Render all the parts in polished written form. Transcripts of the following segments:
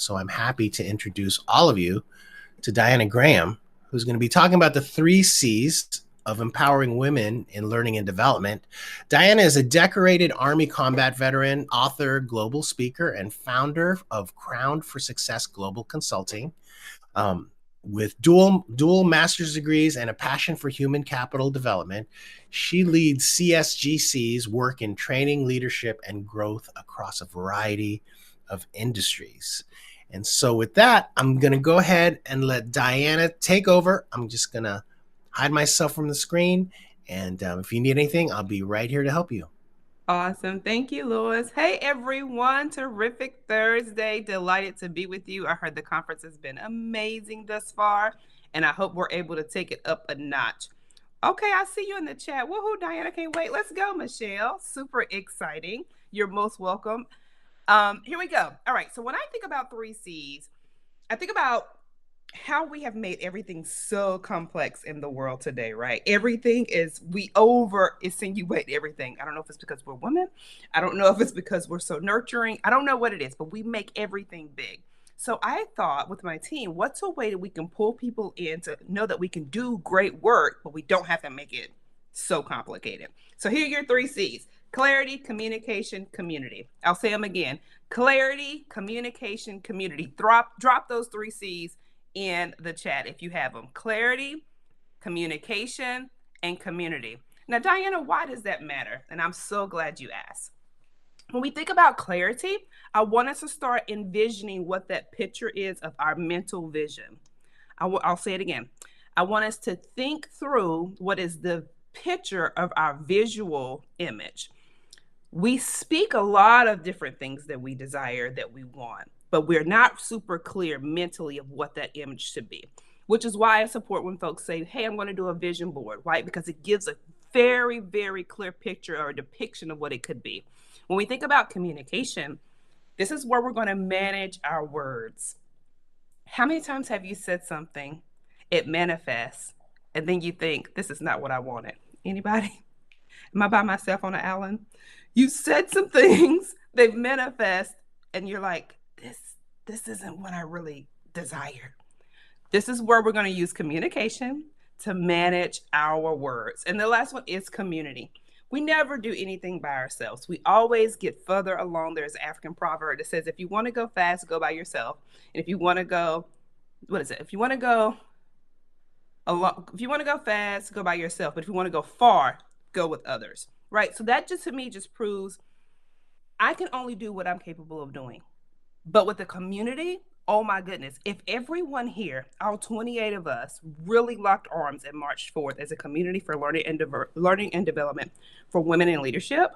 So I'm happy to introduce all of you to Diana Graham, who's going to be talking about the 3C's of empowering women in learning and development. Diana is a decorated Army combat veteran, author, global speaker, and founder of Crowned for Success Global Consulting. With dual master's degrees and a passion for human capital development, she leads CSGC's work in training, leadership, and growth across a variety of industries. And so with that, I'm going to go ahead and let Diana take over. I'm just going to hide myself from the screen. And if you need anything, I'll be right here to help you. Awesome. Thank you, Louis. Hey, everyone. Terrific Thursday. Delighted to be with you. I heard the conference has been amazing thus far, and I hope we're able to take it up a notch. Okay, I see you in the chat. Woohoo, Diana. Can't wait. Let's go, Michelle. Super exciting. You're most welcome. Here we go. All right. So when I think about 3C's, I think about how we have made everything so complex in the world today, right? Everything is, we over insinuate everything. I don't know if it's because we're women. I don't know if it's because we're so nurturing. I don't know what it is, but we make everything big. So I thought with my team, what's a way that we can pull people in to know that we can do great work, but we don't have to make it so complicated. So here are your 3C's: clarity, communication, community. I'll say them again: clarity, communication, community. Drop those 3C's in the chat if you have them. Clarity, communication, and community. Now, Diana, why does that matter? And I'm so glad you asked. When we think about clarity, I want us to start envisioning what that picture is of our mental vision. I'll say it again. I want us to think through what is the picture of our visual image. We speak a lot of different things that we desire, that we want, but we're not super clear mentally of what that image should be, which is why I support when folks say, hey, I'm going to do a vision board, right? Because it gives a very, very clear picture or a depiction of what it could be. When we think about communication, this is where we're going to manage our words. How many times have you said something, it manifests, and then you think, this is not what I wanted? Anybody? Am I by myself on an island? You said some things, they've manifest, and you're like, this isn't what I really desired. This is where we're going to use communication to manage our words. And the last one is community. We never do anything by ourselves. We always get further along. There's an African proverb that says, if you want to go fast, go by yourself. And if you want to go, what is it? If you want to go fast, go by yourself. But if you want to go far, go with others. Right? So that just, to me, just proves I can only do what I'm capable of doing. But with the community, oh my goodness, if everyone here, all 28 of us, really locked arms and marched forth as a community for learning and development for women in leadership,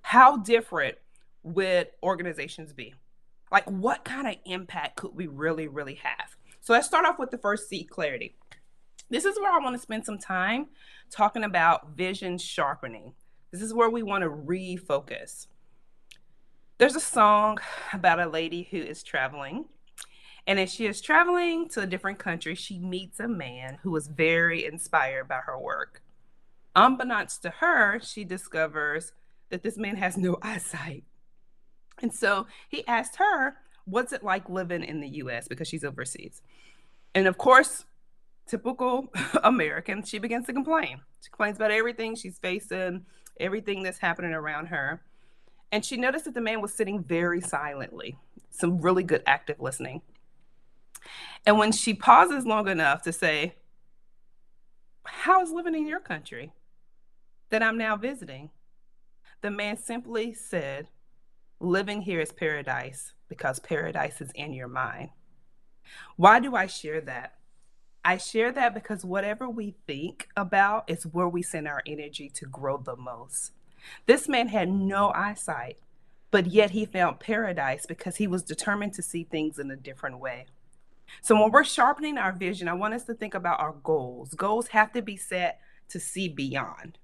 how different would organizations be? Like, what kind of impact could we really, really have? So let's start off with the first C, clarity. This is where I want to spend some time talking about vision sharpening. This is where we want to refocus. There's a song about a lady who is traveling. And as she is traveling to a different country, she meets a man who was very inspired by her work. Unbeknownst to her, she discovers that this man has no eyesight. And so he asked her, what's it like living in the US? Because she's overseas. And of course, typical American, she begins to complain. She complains about everything she's facing, everything that's happening around her. And she noticed that the man was sitting very silently, some really good active listening. And when she pauses long enough to say, how is living in your country that I'm now visiting? The man simply said, living here is paradise because paradise is in your mind. Why do I share that? I share that because whatever we think about is where we send our energy to grow the most. This man had no eyesight, but yet he found paradise because he was determined to see things in a different way. So when we're sharpening our vision, I want us to think about our goals. Goals have to be set to see beyond.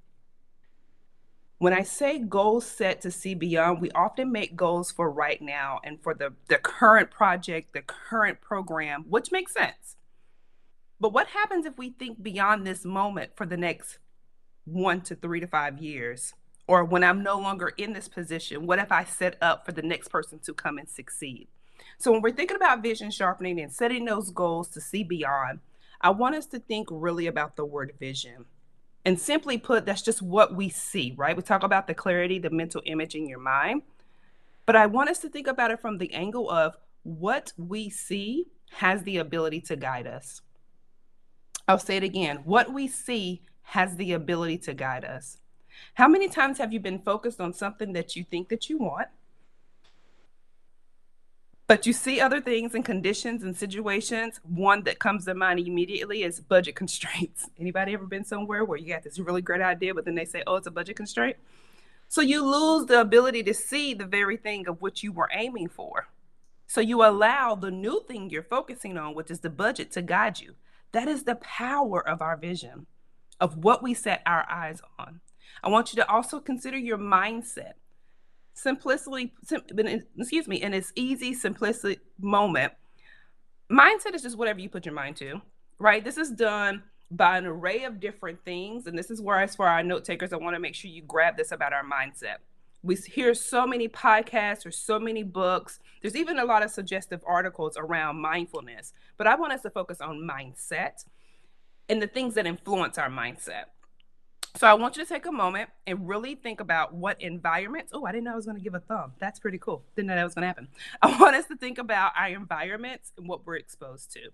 When I say goals set to see beyond, we often make goals for right now and for the current project, the current program, which makes sense. But what happens if we think beyond this moment for the next 1 to 3 to 5 years? Or when I'm no longer in this position, what if I set up for the next person to come and succeed? So when we're thinking about vision sharpening and setting those goals to see beyond, I want us to think really about the word vision. And simply put, that's just what we see, right? We talk about the clarity, the mental image in your mind. But I want us to think about it from the angle of what we see has the ability to guide us. I'll say it again. What we see has the ability to guide us. How many times have you been focused on something that you think that you want, but you see other things and conditions and situations? One that comes to mind immediately is budget constraints. Anybody ever been somewhere where you got this really great idea, but then they say, oh, it's a budget constraint? So you lose the ability to see the very thing of which you were aiming for. So you allow the new thing you're focusing on, which is the budget, to guide you. That is the power of our vision, of what we set our eyes on. I want you to also consider your mindset. Simplicity, excuse me, in its easy, simplistic moment, mindset is just whatever you put your mind to, right? This is done by an array of different things. And this is where, as for our note takers, I want to make sure you grab this about our mindset. We hear so many podcasts or so many books. There's even a lot of suggestive articles around mindfulness. But I want us to focus on mindset and the things that influence our mindset. So I want you to take a moment and really think about what environments. Oh, I didn't know I was going to give a thumb. That's pretty cool. Didn't know that was going to happen. I want us to think about our environments and what we're exposed to.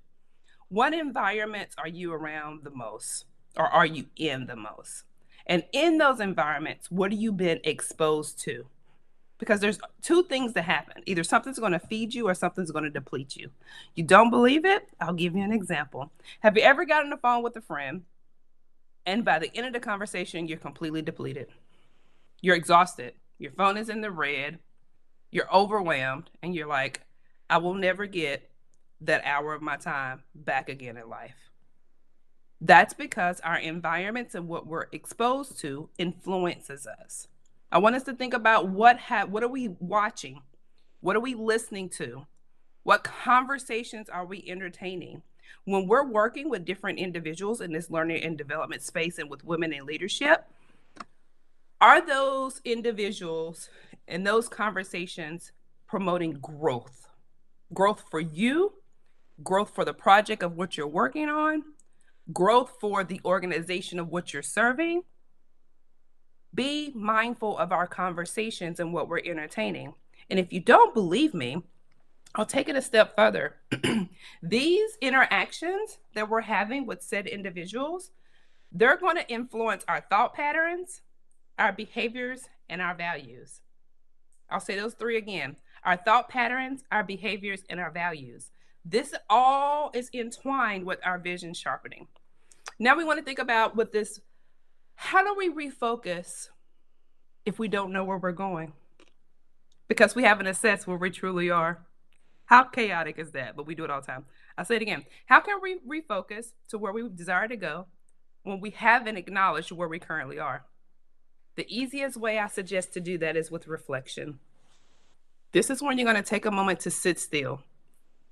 What environments are you around the most, or are you in the most? And in those environments, what have you been exposed to? Because there's two things that happen. Either something's going to feed you or something's going to deplete you. You don't believe it? I'll give you an example. Have you ever gotten on the phone with a friend and by the end of the conversation, you're completely depleted? You're exhausted. Your phone is in the red. You're overwhelmed. And you're like, I will never get that hour of my time back again in life. That's because our environments and what we're exposed to influences us. I want us to think about what are we watching? What are we listening to? What conversations are we entertaining? When we're working with different individuals in this learning and development space and with women in leadership, are those individuals and those conversations promoting growth? Growth for you, growth for the project of what you're working on, growth for the organization of what you're serving. Be mindful of our conversations and what we're entertaining. And if you don't believe me, I'll take it a step further. These interactions that we're having with said individuals, they're going to influence our thought patterns, our behaviors, and our values. I'll say those three again. Our thought patterns, our behaviors, and our values. This all is entwined with our vision sharpening. Now we want to think about with this, how do we refocus if we don't know where we're going? Because we haven't assessed where we truly are. How chaotic is that? But we do it all the time. I'll say it again. How can we refocus to where we desire to go when we haven't acknowledged where we currently are? The easiest way I suggest to do that is with reflection. This is when you're going to take a moment to sit still.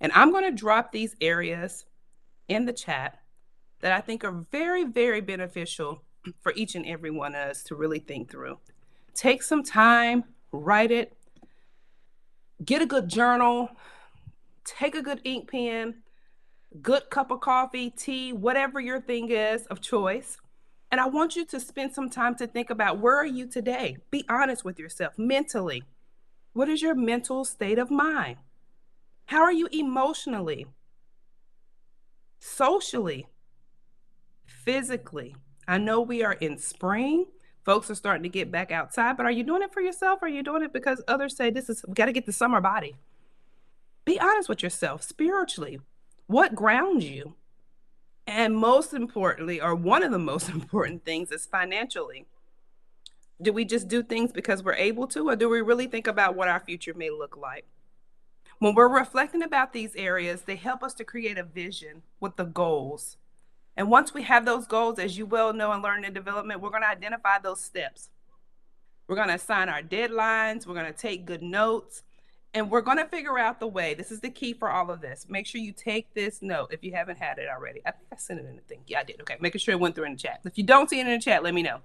And I'm going to drop these areas in the chat that I think are very, very beneficial for each and every one of us to really think through. Take some time, write it, get a good journal, take a good ink pen, good cup of coffee, tea, whatever your thing is of choice. And I want you to spend some time to think about, where are you today? Be honest with yourself mentally. What is your mental state of mind? How are you emotionally, socially, physically? I know we are in spring. Folks are starting to get back outside, but are you doing it for yourself? Or are you doing it because others say we got to get the summer body? Be honest with yourself spiritually. What grounds you? And most importantly, or one of the most important things, is financially. Do we just do things because we're able to, or do we really think about what our future may look like? When we're reflecting about these areas, they help us to create a vision with the goals. And once we have those goals, as you well know in learning and development, we're going to identify those steps. We're going to assign our deadlines. We're going to take good notes. And we're going to figure out the way. This is the key for all of this. Make sure you take this note if you haven't had it already. I think I sent it in the thing. Yeah, I did. Okay, making sure it went through in the chat. If you don't see it in the chat, let me know.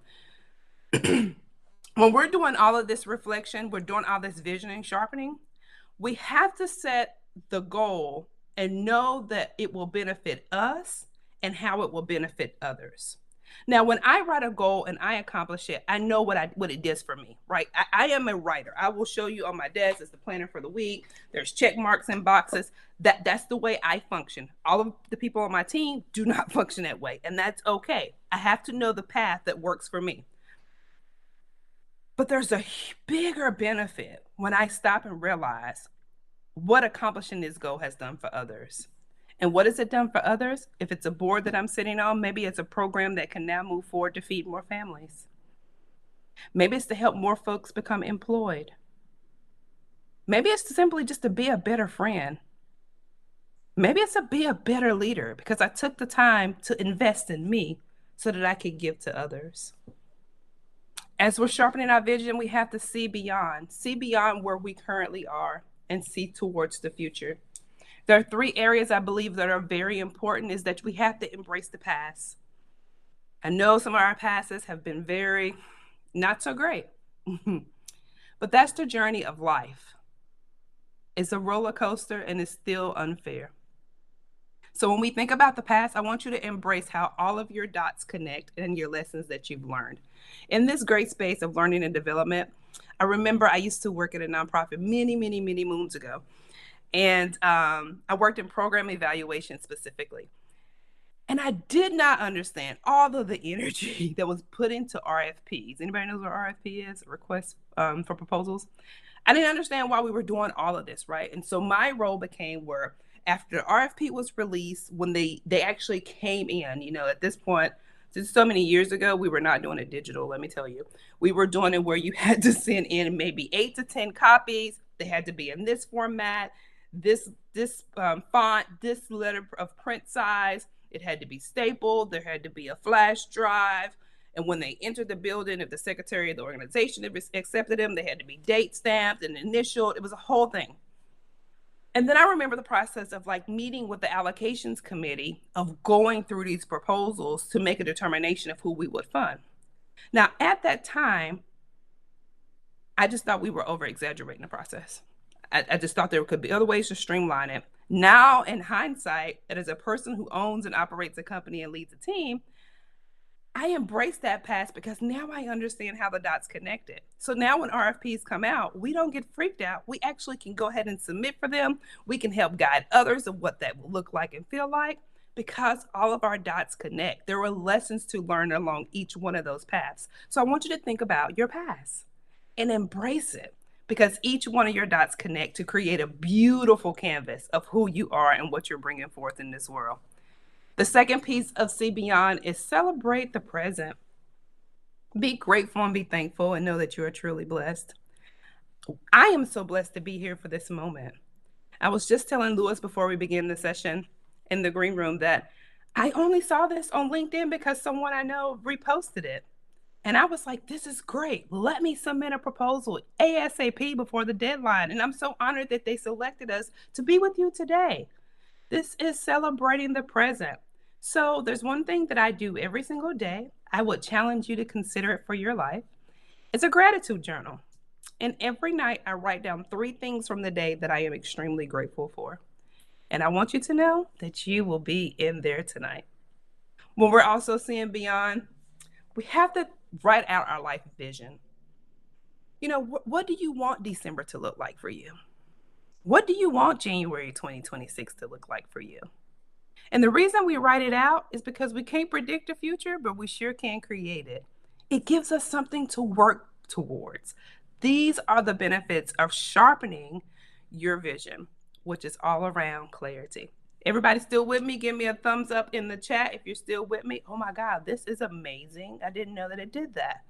When we're doing all of this reflection, we're doing all this vision and sharpening, we have to set the goal and know that it will benefit us and how it will benefit others. Now, when I write a goal and I accomplish it, I know what it does for me, right? I am a writer. I will show you on my desk as the planner for the week. There's check marks and boxes. That's the way I function. All of the people on my team do not function that way, and that's okay. I have to know the path that works for me. But there's a bigger benefit when I stop and realize what accomplishing this goal has done for others. And what has it done for others? If it's a board that I'm sitting on, maybe it's a program that can now move forward to feed more families. Maybe it's to help more folks become employed. Maybe it's simply just to be a better friend. Maybe it's to be a better leader because I took the time to invest in me so that I could give to others. As we're sharpening our vision, we have to see beyond where we currently are and see towards the future. There are 3 areas I believe that are very important is that we have to embrace the past. I know some of our pasts have been very not so great, but that's the journey of life. It's a roller coaster and it's still unfair. So when we think about the past, I want you to embrace how all of your dots connect and your lessons that you've learned. In this great space of learning and development, I remember I used to work at a nonprofit many moons ago. And I worked in program evaluation specifically. And I did not understand all of the energy that was put into RFPs. Anybody knows what RFP is? Request for proposals. I didn't understand why we were doing all of this, right? And so my role became where after the RFP was released, when they actually came in, at this point, since so many years ago, we were not doing it digital, let me tell you. We were doing it where you had to send in maybe 8 to 10 copies. They had to be in this format, this font, this letter of print size. It had to be stapled. There had to be a flash drive. And when they entered the building, if the secretary of the organization accepted them, they had to be date stamped and initialed. It was a whole thing. And then I remember the process of like meeting with the allocations committee of going through these proposals to make a determination of who we would fund. Now, at that time, I just thought we were over exaggerating the process. I just thought there could be other ways to streamline it. Now, in hindsight, and as a person who owns and operates a company and leads a team, I embrace that past because now I understand how the dots connected. So now when RFPs come out, we don't get freaked out. We actually can go ahead and submit for them. We can help guide others of what that will look like and feel like because all of our dots connect. There were lessons to learn along each one of those paths. So I want you to think about your past and embrace it because each one of your dots connect to create a beautiful canvas of who you are and what you're bringing forth in this world. The second piece of See Beyond is celebrate the present. Be grateful and be thankful and know that you are truly blessed. I am so blessed to be here for this moment. I was just telling Lewis before we began the session in the green room that I only saw this on LinkedIn because someone I know reposted it. And I was like, this is great. Let me submit a proposal ASAP before the deadline. And I'm so honored that they selected us to be with you today. This is celebrating the present. So there's one thing that I do every single day. I would challenge you to consider it for your life. It's a gratitude journal. And every night I write down 3 things from the day that I am extremely grateful for. And I want you to know that you will be in there tonight. When we're also seeing beyond, we have to write out our life vision. What do you want December to look like for you? What do you want January 2026 to look like for you? And the reason we write it out is because we can't predict the future, but we sure can create it. It gives us something to work towards. These are the benefits of sharpening your vision, which is all around clarity. Everybody still with me? Give me a thumbs up in the chat if you're still with me. Oh my God, this is amazing. I didn't know that it did that.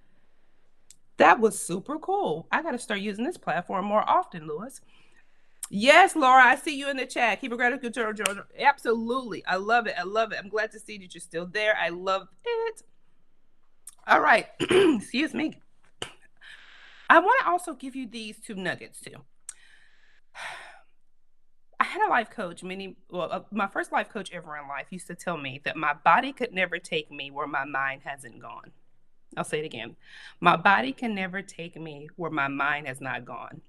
That was super cool. I got to start using this platform more often, Lewis. Yes, Laura, I see you in the chat. Keep a gratitude journal. Absolutely. I love it. I love it. I'm glad to see that you're still there. I love it. All right. Excuse me. I want to also give you these 2 nuggets too. I had a life coach, my first life coach ever in life used to tell me that my body could never take me where my mind hasn't gone. I'll say it again. My body can never take me where my mind has not gone.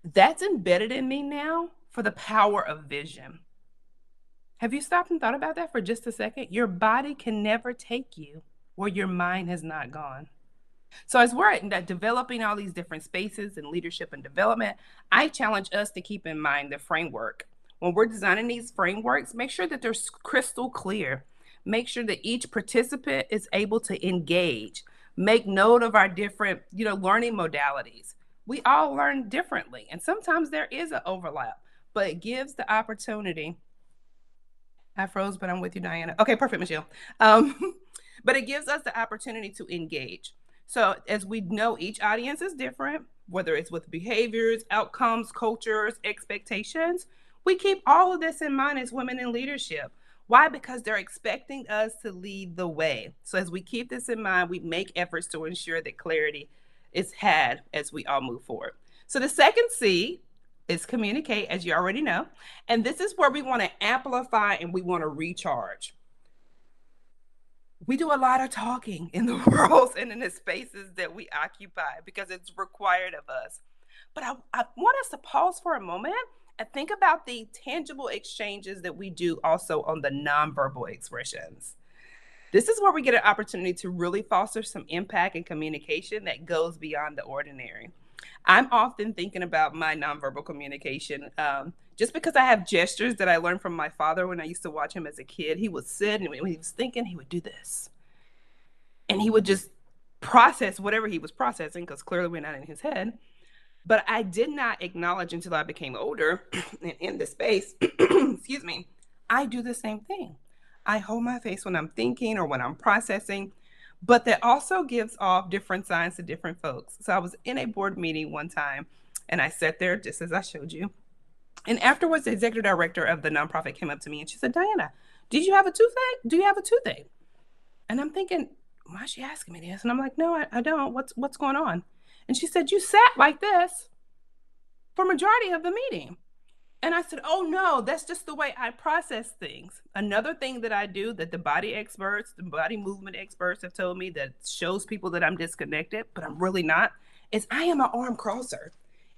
That's embedded in me now for the power of vision. Have you stopped and thought about that for just a second? Your body can never take you where your mind has not gone. So as we're developing all these different spaces in leadership and development, I challenge us to keep in mind the framework. When we're designing these frameworks, make sure that they're crystal clear. Make sure that each participant is able to engage. Make note of our different, learning modalities. We all learn differently, and sometimes there is an overlap, but it gives the opportunity. I froze, but I'm with you, Diana. Okay, perfect, Michelle. Um, but it gives us the opportunity to engage. So, as we know, each audience is different, whether it's with behaviors, outcomes, cultures, expectations. We keep all of this in mind as women in leadership. Why? Because they're expecting us to lead the way. So, as we keep this in mind, we make efforts to ensure that clarity is had as we all move forward. So, the second C is communicate, as you already know. And this is where we want to amplify and we want to recharge. We do a lot of talking in the worlds and in the spaces that we occupy because it's required of us. But I want us to pause for a moment and think about the tangible exchanges that we do also on the nonverbal expressions. This is where we get an opportunity to really foster some impact and communication that goes beyond the ordinary. I'm often thinking about my nonverbal communication just because I have gestures that I learned from my father when I used to watch him as a kid. He would sit and when he was thinking, he would do this. And he would just process whatever he was processing because clearly we're not in his head. But I did not acknowledge until I became older and in the space, excuse me, I do the same thing. I hold my face when I'm thinking or when I'm processing, but that also gives off different signs to different folks. So I was in a board meeting one time and I sat there just as I showed you. And afterwards, the executive director of the nonprofit came up to me and she said, Diana, did you have a toothache? Do you have a toothache? And I'm thinking, why is she asking me this? And I'm like, no, I don't. What's going on? And she said, you sat like this for majority of the meeting. And I said, oh no, that's just the way I process things. Another thing that I do that the body experts, the body movement experts have told me that shows people that I'm disconnected, but I'm really not, is I am an arm crosser.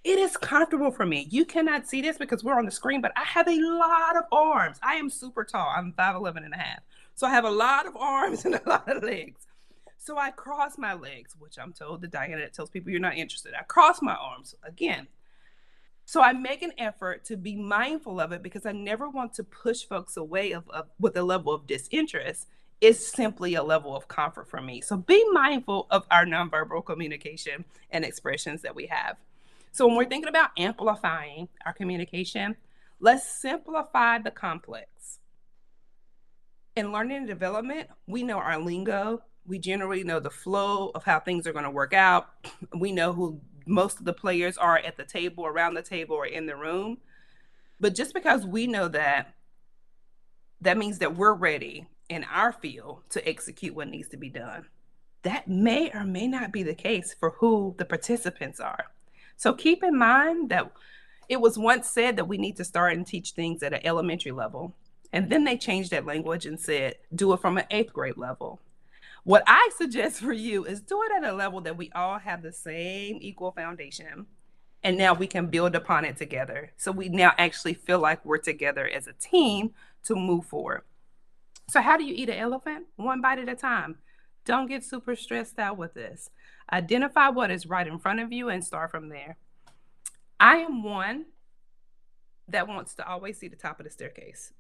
It is comfortable for me. You cannot see this because we're on the screen, but I have a lot of arms. I am super tall. I'm 5'11 and a half. So I have a lot of arms and a lot of legs. So I cross my legs, which I'm told the Diana that tells people you're not interested. I cross my arms again. So I make an effort to be mindful of it because I never want to push folks away with a level of disinterest. It's simply a level of comfort for me. So be mindful of our nonverbal communication and expressions that we have. So when we're thinking about amplifying our communication, let's simplify the complex. In learning and development, we know our lingo. We generally know the flow of how things are going to work out. We know who most of the players are at the table, around the table, or in the room. But just because we know that, that means that we're ready in our field to execute what needs to be done. That may or may not be the case for who the participants are. So keep in mind that it was once said that we need to start and teach things at an elementary level. And then they changed that language and said, do it from an eighth grade level. What I suggest for you is do it at a level that we all have the same equal foundation. And now we can build upon it together. So we now actually feel like we're together as a team to move forward. So, how do you eat an elephant? One bite at a time. Don't get super stressed out with this. Identify what is right in front of you and start from there. I am one that wants to always see the top of the staircase.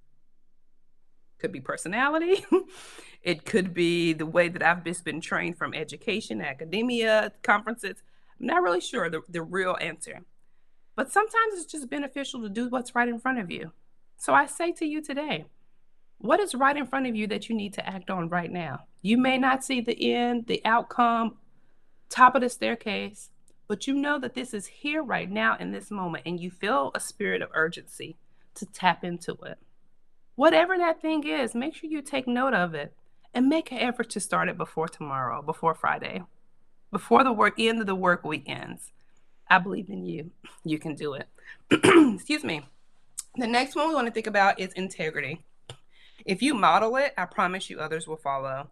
Could be personality. It could be the way that I've just been trained from education, academia, conferences. I'm not really sure the real answer. But sometimes it's just beneficial to do what's right in front of you. So I say to you today, what is right in front of you that you need to act on right now? You may not see the end, the outcome, top of the staircase, but you know that this is here right now in this moment, and you feel a spirit of urgency to tap into it. Whatever that thing is, make sure you take note of it and make an effort to start it before tomorrow, before Friday, before the end of the work week ends. I believe in you. You can do it. Excuse me. The next one we want to think about is integrity. If you model it, I promise you others will follow.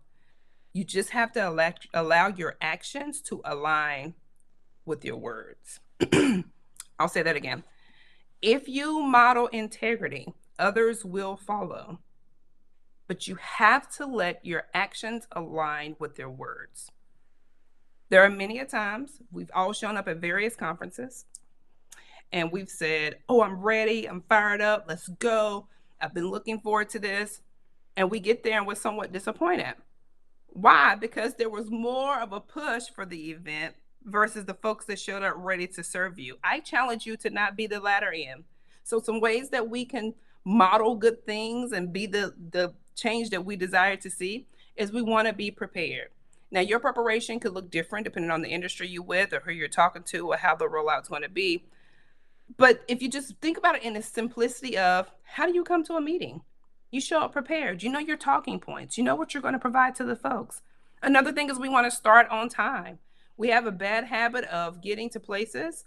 You just have to allow your actions to align with your words. I'll say that again. If you model integrity, others will follow, but you have to let your actions align with their words. There are many a times we've all shown up at various conferences and we've said, "Oh, I'm ready, I'm fired up, let's go. I've been looking forward to this." And we get there and we're somewhat disappointed. Why? Because there was more of a push for the event versus the folks that showed up ready to serve you. I challenge you to not be the latter end. So some ways that we can model good things and be the change that we desire to see is we want to be prepared. Now, your preparation could look different depending on the industry you're with or who you're talking to or how the rollout's going to be. But if you just think about it in the simplicity of how do you come to a meeting? You show up prepared. You know your talking points. You know what you're going to provide to the folks. Another thing is we want to start on time. We have a bad habit of getting to places,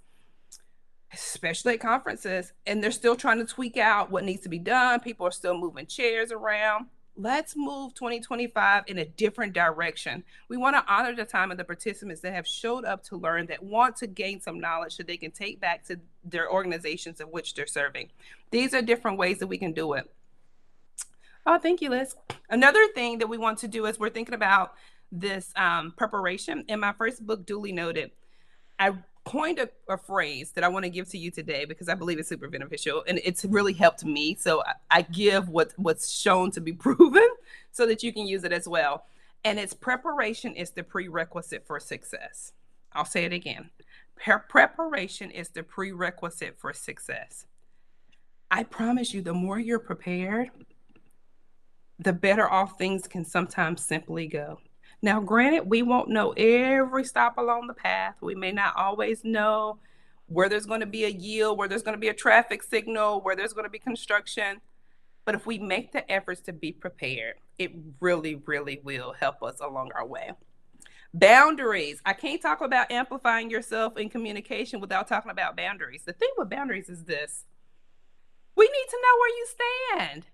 especially at conferences, and they're still trying to tweak out what needs to be done. People are still moving chairs around. Let's move 2025 in a different direction. We want to honor the time of the participants that have showed up to learn, that want to gain some knowledge so they can take back to their organizations in which they're serving. These are different ways that we can do it. Oh, thank you, Liz. Another thing that we want to do is we're thinking about this preparation. In my first book, Duly Noted, I coined a phrase that I want to give to you today because I believe it's super beneficial and it's really helped me. So I give what's shown to be proven so that you can use it as well. And it's preparation is the prerequisite for success. I'll say it again. Preparation is the prerequisite for success. I promise you, the more you're prepared, the better off things can sometimes simply go. Now, granted, we won't know every stop along the path. We may not always know where there's going to be a yield, where there's going to be a traffic signal, where there's going to be construction. But if we make the efforts to be prepared, it really, really will help us along our way. Boundaries. I can't talk about amplifying yourself in communication without talking about boundaries. The thing with boundaries is this: we need to know where you stand.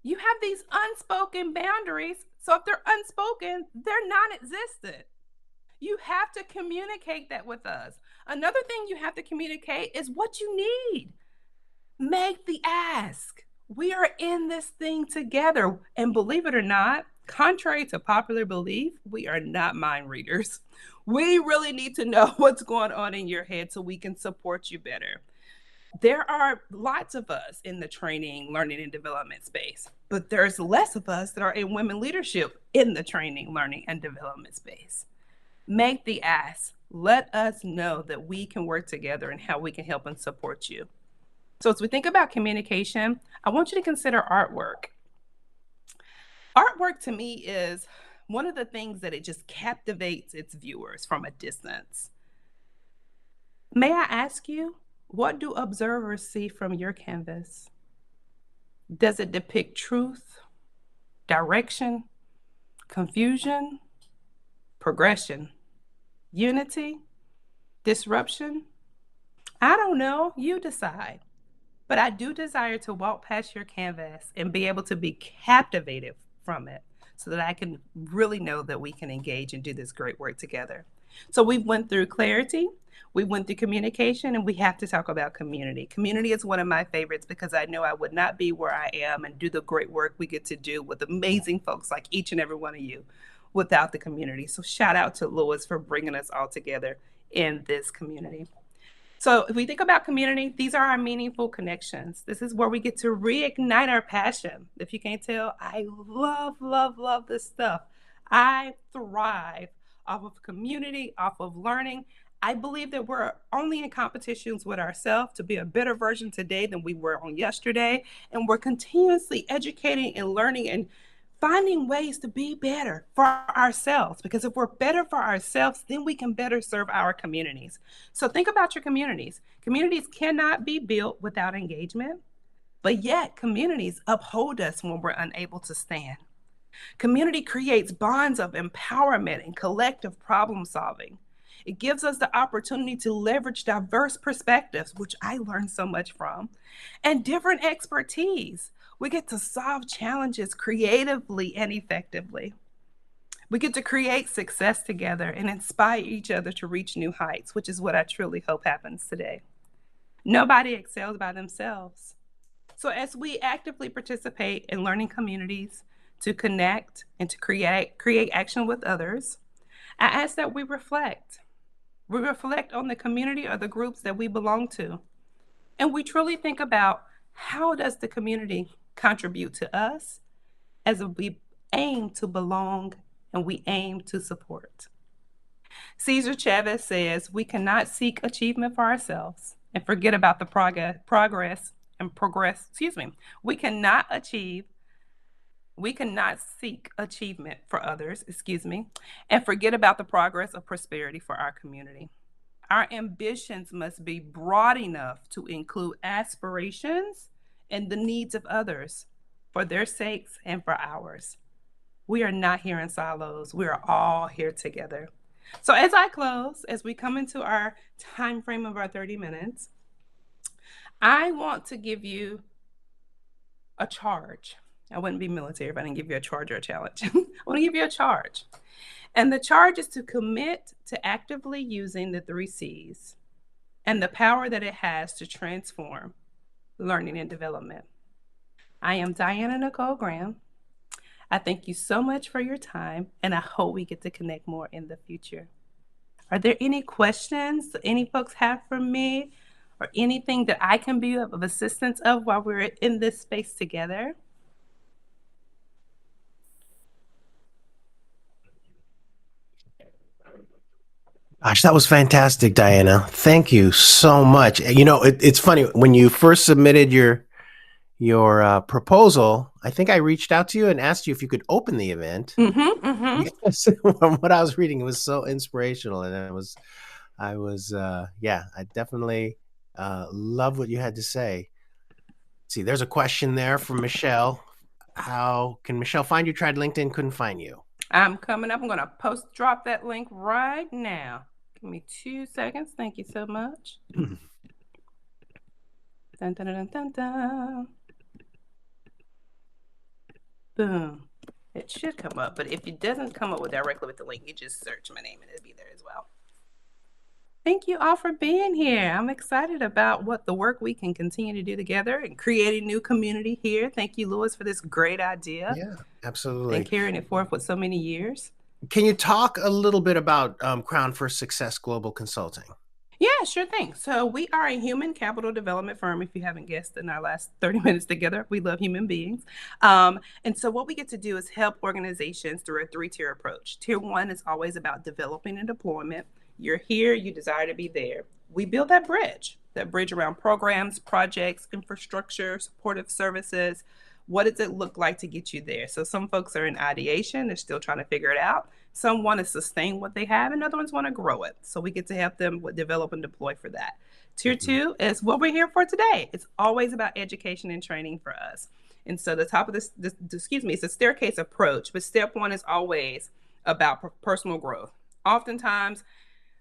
You have these unspoken boundaries. So if they're unspoken, they're non existent. You have to communicate that with us. Another thing you have to communicate is what you need. Make the ask. We are in this thing together. And believe it or not, contrary to popular belief, we are not mind readers. We really need to know what's going on in your head so we can support you better. There are lots of us in the training, learning, and development space, but there's less of us that are in women leadership in the training, learning, and development space. Make the ask. Let us know that we can work together and how we can help and support you. So as we think about communication, I want you to consider artwork. Artwork to me is one of the things that it just captivates its viewers from a distance. May I ask you, what do observers see from your canvas? Does it depict truth, direction, confusion, progression, unity, disruption? I don't know. You decide. But I do desire to walk past your canvas and be able to be captivated from it so that I can really know that we can engage and do this great work together. So we went through clarity, we went through communication, and we have to talk about community. Community is one of my favorites because I know I would not be where I am and do the great work we get to do with amazing folks like each and every one of you without the community. So shout out to Lewis for bringing us all together in this community. So if we think about community, these are our meaningful connections. This is where we get to reignite our passion. If you can't tell, I love, love, love this stuff. I thrive off of community, off of learning. I believe that we're only in competitions with ourselves to be a better version today than we were on yesterday. And we're continuously educating and learning and finding ways to be better for ourselves, because if we're better for ourselves, then we can better serve our communities. So think about your communities. Communities cannot be built without engagement, but yet communities uphold us when we're unable to stand. Community creates bonds of empowerment and collective problem solving. It gives us the opportunity to leverage diverse perspectives, which I learned so much from, and different expertise. We get to solve challenges creatively and effectively. We get to create success together and inspire each other to reach new heights, which is what I truly hope happens today. Nobody excels by themselves. So, as we actively participate in learning communities to connect and to create action with others, I ask that we reflect. We reflect on the community or the groups that we belong to. And we truly think about how does the community contribute to us as we aim to belong and we aim to support. Cesar Chavez says we cannot seek achievement for ourselves and forget about the progress, excuse me. We cannot achieve, we cannot seek achievement for others, excuse me, and forget about the progress of prosperity for our community. Our ambitions must be broad enough to include aspirations and the needs of others for their sakes and for ours. We are not here in silos. We are all here together. So as I close, as we come into our time frame of our 30 minutes, I want to give you a charge. I wouldn't be military if I didn't give you a charge or a challenge. I want to give you a charge. And the charge is to commit to actively using the 3C's and the power that it has to transform learning and development. I am Diana Nicole Graham. I thank you so much for your time, and I hope we get to connect more in the future. Are there any questions any folks have for me or anything that I can be of assistance of while we're in this space together? Gosh, that was fantastic, Diana. Thank you so much. You know, it's funny when you first submitted your proposal. I think I reached out to you and asked you if you could open the event. Mm-hmm, mm-hmm. Because from what I was reading, it was so inspirational, and yeah, I definitely love what you had to say. See, there's a question there from Michelle. How can Michelle find you? Tried LinkedIn, couldn't find you. I'm coming up. I'm going to drop that link right now. Give me 2 seconds. Thank you so much. Dun, dun, dun, dun, dun. Boom. It should come up, but if it doesn't come up directly with the link, you just search my name and it'll be there as well. Thank you all for being here. I'm excited about what the work we can continue to do together and create a new community here. Thank you, Lewis, for this great idea Yeah, and absolutely. carrying it forth with so many years. Can you talk a little bit about Crown for Success Global Consulting? Yeah, sure thing. So we are a human capital development firm. If you haven't guessed in our last 30 minutes together, we love human beings. And so what we get to do is help organizations through a 3-tier approach. Tier 1 is always about developing and deployment. You're here, you desire to be there. We build that bridge around programs, projects, infrastructure, supportive services. What does it look like to get you there? So some folks are in ideation, they're still trying to figure it out. Some want to sustain what they have, and other ones want to grow it. So we get to help them develop and deploy for that. Tier Mhm. 2 is what we're here for today. It's always about education and training for us. And so the top of it's a staircase approach, but step 1 is always about personal growth. Oftentimes,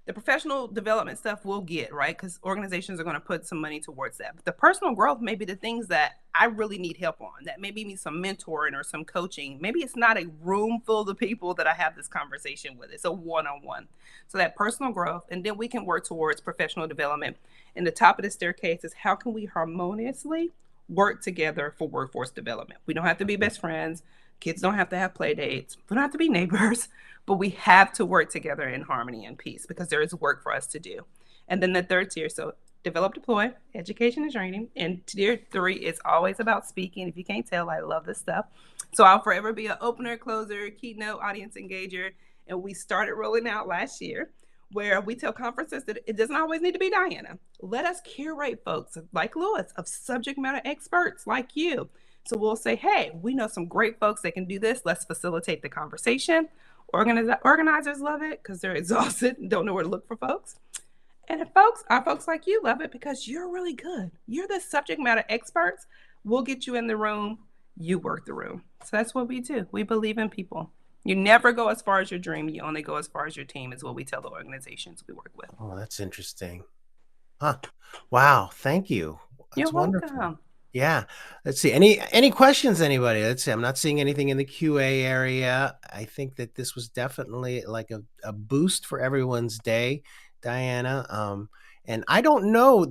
the professional development stuff we'll get, right? Because organizations are going to put some money towards that. But the personal growth may be the things that I really need help on. That maybe need some mentoring or some coaching. Maybe it's not a room full of people that I have this conversation with. It's a one-on-one. So that personal growth, and then we can work towards professional development. And the top of the staircase is how can we harmoniously work together for workforce development? We don't have to be best friends. Kids don't have to have play dates. We don't have to be neighbors, but we have to work together in harmony and peace because there is work for us to do. And then the third tier, so develop, deploy, education and training. And tier 3 is always about speaking. If you can't tell, I love this stuff. So I'll forever be an opener, closer, keynote, audience engager. And we started rolling out last year where we tell conferences that it doesn't always need to be Diana. Let us curate folks like Lewis, of subject matter experts like you. So we'll say, hey, we know some great folks that can do this. Let's facilitate the conversation. Organizers love it because they're exhausted and don't know where to look for folks. And if our folks like you love it because you're really good. You're the subject matter experts. We'll get you in the room. You work the room. So that's what we do. We believe in people. You never go as far as your dream. You only go as far as your team is what we tell the organizations we work with. Oh, that's interesting. Huh. Wow. Thank you. You're That's wonderful. welcome. Yeah. Let's see. Any questions, anybody? Let's see. I'm not seeing anything in the QA area. I think that this was definitely like a boost for everyone's day, Diana. And I don't know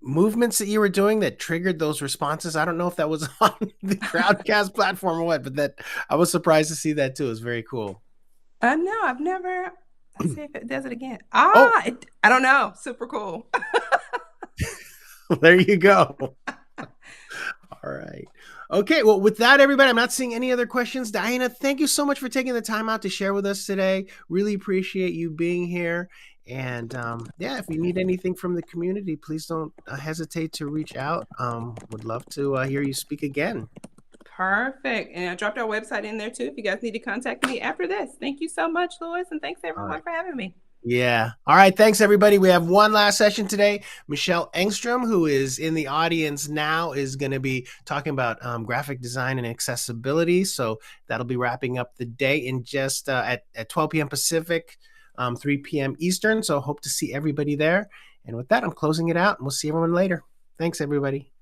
movements that you were doing that triggered those responses. I don't know if that was on the Crowdcast platform or what, but that I was surprised to see that too. It was very cool. No, I've never. Let's see if it does it again. Oh, I don't know. Super cool. there you go. All right. Okay. Well, with that, everybody, I'm not seeing any other questions. Diana, thank you so much for taking the time out to share with us today. Really appreciate you being here. And yeah, if you need anything from the community, please don't hesitate to reach out. Would love to hear you speak again. Perfect. And I dropped our website in there too if you guys need to contact me after this. Thank you so much, Louis, and thanks All everyone right. for having me. Yeah. All right. Thanks, everybody. We have one last session today. Michelle Engstrom, who is in the audience now, is going to be talking about graphic design and accessibility. So that'll be wrapping up the day in just at 12 p.m. Pacific, 3 p.m. Eastern. So hope to see everybody there. And with that, I'm closing it out, and we'll see everyone later. Thanks, everybody.